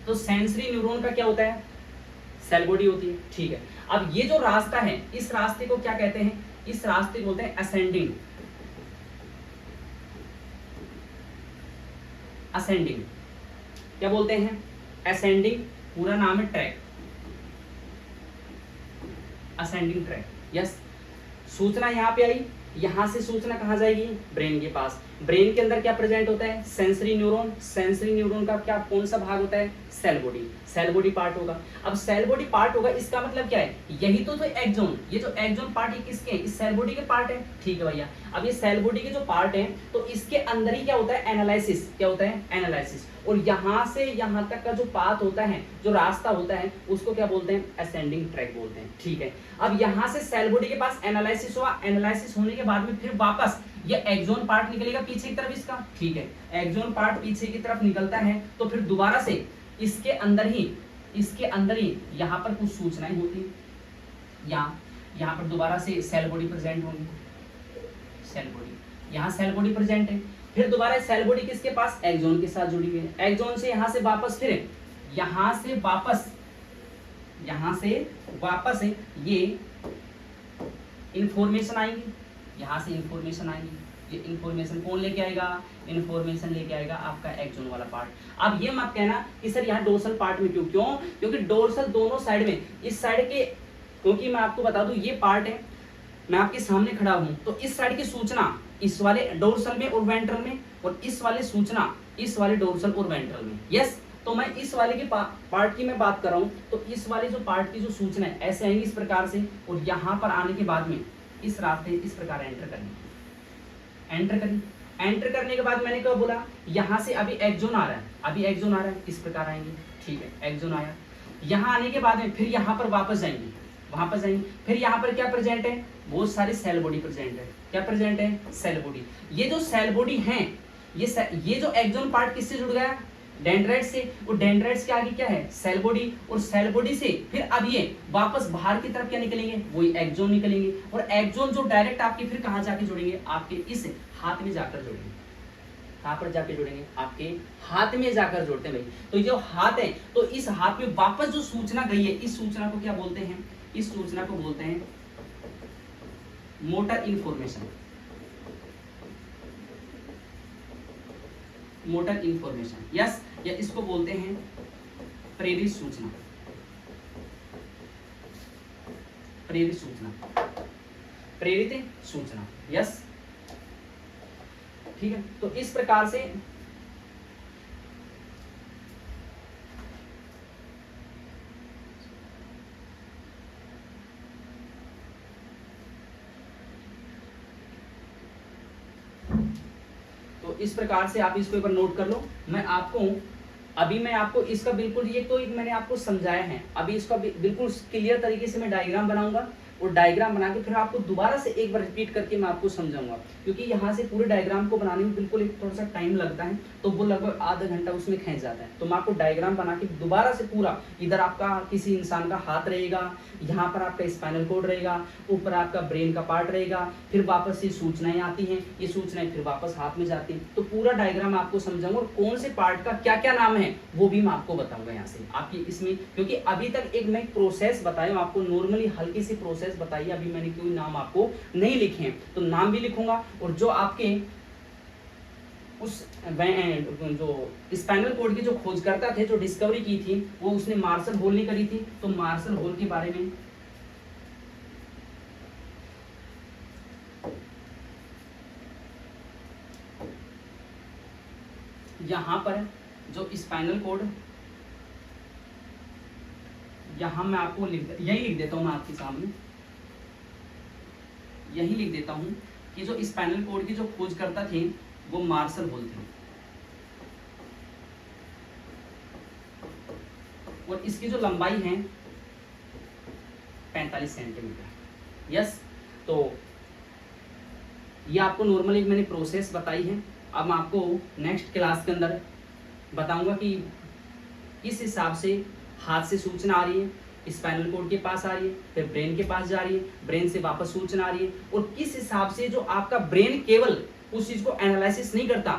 B: तो सेंसरी न्यूरॉन का क्या होता है? सेल बॉडी होती है, ठीक है। अब ये जो रास्ता है, इस रास्ते को क्या कहते हैं? इस रास्ते को बोलते हैं असेंडिंग। असेंडिंग क्या बोलते हैं? असेंडिंग, पूरा नाम है ट्रैक, असेंडिंग ट्रैक। यस, सूचना यहाँ पे आई, यहां से सूचना कहां जाएगी? ब्रेन के पास। ब्रेन के अंदर क्या प्रेजेंट होता है? Sensory neuron. सेंसरी न्यूरॉन का क्या, कौन सा भाग होता है? Cell body. Cell body part होगा। अब सेल बॉडी पार्ट होगा, इसका मतलब क्या है? यही तो एक्सोन, ये जो एक्सोन पार्ट है किसके हैं? इस सेल बॉडी के पार्ट है, ठीक है भैया। अब ये सेल बॉडी के जो पार्ट है, तो इसके अंदर ही क्या होता है? एनालिसिस। क्या होता है? एनालिसिस। और यहाँ से यहाँ तक का जो पाथ होता है, जो रास्ता होता है, उसको क्या बोलते हैं? असेंडिंग ट्रैक बोलते हैं। ठीक है, अब यहाँ से सेल बॉडी के पास एनालिसिस हुआ, एनालिसिस होने के बाद में फिर वापस ये एक्सोन पार्ट निकलेगा पीछे की तरफ इसका। ठीक है, एक्सोन पार्ट पीछे की तरफ निकलता है तो फिर दोबारा से इसके अंदर ही यहाँ पर कुछ सूचनाएं होती हैं। यहाँ पर दोबारा से सेल बॉडी प्रेजेंट होगी, सेल बॉडी, यहाँ सेल बॉडी प्रेजेंट है। फिर दोबारा सेल बॉडी किसके पास? एक्सोन के साथ जुड़ी हुई है। एक्सोन से यहाँ से वापस, फिर यहाँ से वापस ये इंफॉर्मेशन आएंगी, यहाँ से इंफॉर्मेशन आएंगी। ये इंफॉर्मेशन कौन लेके आएगा? इंफॉर्मेशन लेके आएगा आपका एक्सोन वाला पार्ट। अब ये मत कहना कि सर यहाँ डोर्सल पार्ट में क्यों? क्योंकि डोर्सल दोनों साइड में, इस साइड के, क्योंकि मैं आपको बता दूं ये पार्ट है, मैं आपके सामने खड़ा हूं तो इस साइड की सूचना इस वाले डोर्सल में और वेंट्रल में, और इस वाले सूचना इस वाले डोर्सल और वेंट्रल में। यस, तो मैं इस वाले के पार्ट की मैं बात कर रहा हूं, तो इस वाले जो पार्ट की जो सूचना है ऐसे आएंगी इस प्रकार से, और यहाँ पर आने के बाद में इस रास्ते इस प्रकार एंटर करने के बाद मैंने क्या बोला, यहाँ से अभी एक्सोन आ रहा है, इस प्रकार आएंगे। ठीक है, एक्सोन आया, यहाँ आने के बाद में फिर यहाँ पर वापस जाएंगे, फिर यहाँ पर क्या प्रेजेंट है? बहुत सारे सेल बॉडी प्रेजेंट है। क्या प्रेजेंट है? Cell body. ये जो सेल बॉडी है, ये जो एक्सोन पार्ट किससे जुड़ गया? डेंड्राइट्स से, और डेंड्राइट्स के आगे क्या है? सेल बॉडी, और सेल बॉडी से फिर अब ये वापस बाहर की तरफ क्या निकलेंगे? वही एक्सोन निकलेंगे, और एक्सोन जो डायरेक्ट आपके फिर कहाँ जाके जुड़ेंगे? आपके इस हाथ में जाकर जुड़ेंगे। कहाँ पर जाके जुड़ेंगे? आपके हाथ में जाकर जुड़ते हैं भाई। तो जो हाथ है, तो इस हाथ में वापस जो सूचना गई है, इस सूचना को क्या बोलते हैं? इस सूचना को बोलते हैं मोटर इंफॉर्मेशन। यस, या इसको बोलते हैं प्रेरित सूचना। प्रेरित सूचना। यस, ठीक है। तो इस प्रकार से आप इसको एक बार नोट कर लो। मैं आपको इसका बिल्कुल, ये तो एक मैंने आपको समझाया है, अभी इसका बिल्कुल क्लियर तरीके से मैं डायग्राम बनाऊंगा, और डायग्राम बना के फिर आपको दोबारा से एक बार रिपीट करके मैं आपको समझाऊंगा, क्योंकि यहाँ से पूरे डायग्राम को बनाने में बिल्कुल एक थोड़ा सा टाइम लगता है, तो वो लगभग आधा घंटा उसमें खींच जाता है। तो मैं आपको डायग्राम बना के दोबारा से पूरा, इधर आपका किसी इंसान का हाथ रहेगा, यहाँ पर आपका स्पाइनल कॉर्ड रहेगा, ऊपर आपका ब्रेन का पार्ट रहेगा, फिर वापस ये सूचनाएं आती हैं, ये सूचनाएं फिर वापस हाथ में जाती हैं। तो पूरा डायग्राम आपको समझाऊंगा, और कौन से पार्ट का क्या क्या नाम है वो भी मैं आपको बताऊंगा यहाँ से आपकी इसमें, क्योंकि अभी तक एक मैं प्रोसेस बताया आपको, नॉर्मली हल्की सी प्रोसेस बताइए, अभी मैंने कोई नाम आपको नहीं लिखे हैं, तो नाम भी लिखूंगा, और जो आपके उस जो स्पाइनल कॉर्ड की जो खोजकर्ता थे, जो डिस्कवरी की थी, वो उसने मार्शल हॉल ने करी थी, तो मार्शल हॉल के बारे में यहाँ पर जो स्पाइनल कॉर्ड, यहाँ मैं आपको यही लिख देता हूँ, मैं आपके सामने यही लिख देता हूँ कि जो स्पाइनल कॉर्ड की जो खोजकर्ता थे वो मार्शल हॉल थे, और इसकी जो लंबाई है 45 सेंटीमीटर। यस, तो ये आपको नॉर्मली मैंने प्रोसेस बताई है। अब मैं आपको नेक्स्ट क्लास के अंदर बताऊंगा कि किस हिसाब से हाथ से सूचना आ रही है, स्पाइनल कॉर्ड के पास आ रही है, फिर ब्रेन के पास जा रही है, ब्रेन से वापस सूचना आ रही है, और किस हिसाब से जो आपका ब्रेन केवल उस चीज को एनालिसिस नहीं करता,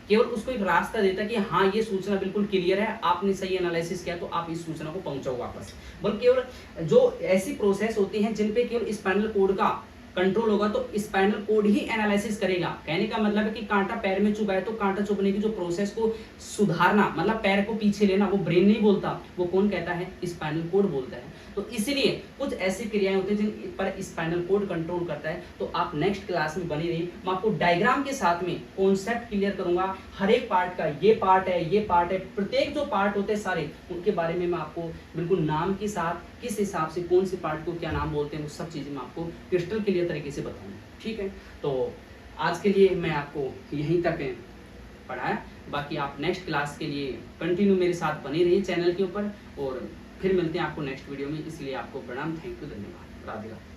B: केवल उसको एक रास्ता देता कि हाँ ये सूचना बिल्कुल क्लियर है, आपने सही एनालिसिस किया तो आप इस सूचना को पहुंचाओ वापस। बल्कि केवल जो ऐसी प्रोसेस होती हैं जिन पे केवल स्पाइनल कॉर्ड का कंट्रोल होगा, तो स्पाइनल कॉर्ड ही एनालिसिस करेगा। कहने का मतलब है कि कांटा पैर में चुभा है तो कांटा चुभने की जो प्रोसेस को सुधारना, मतलब पैर को पीछे लेना, वो ब्रेन नहीं बोलता, वो कौन कहता है? स्पाइनल कॉर्ड बोलता है। तो इसीलिए कुछ ऐसी क्रियाएं होती हैं जिन पर स्पाइनल कॉर्ड कंट्रोल करता है। तो आप नेक्स्ट क्लास में बनी रहिए, मैं आपको डायग्राम के साथ में कॉन्सेप्ट क्लियर करूंगा, हर एक पार्ट का, ये पार्ट है, प्रत्येक जो पार्ट होते हैं सारे, उनके बारे में मैं आपको बिल्कुल नाम के साथ, किस हिसाब से कौन से पार्ट को क्या नाम बोलते हैं, वो सब चीजें मैं आपको क्रिस्टल क्लियर तरीके से बताऊंगा। ठीक है, तो आज के लिए मैं आपको यहीं तक पढ़ाया। बाकी आप नेक्स्ट क्लास के लिए कंटिन्यू मेरे साथ बने रहिए चैनल के ऊपर, और फिर मिलते हैं आपको नेक्स्ट वीडियो में। इसलिए आपको प्रणाम, थैंक यू, धन्यवाद, राधे राधे।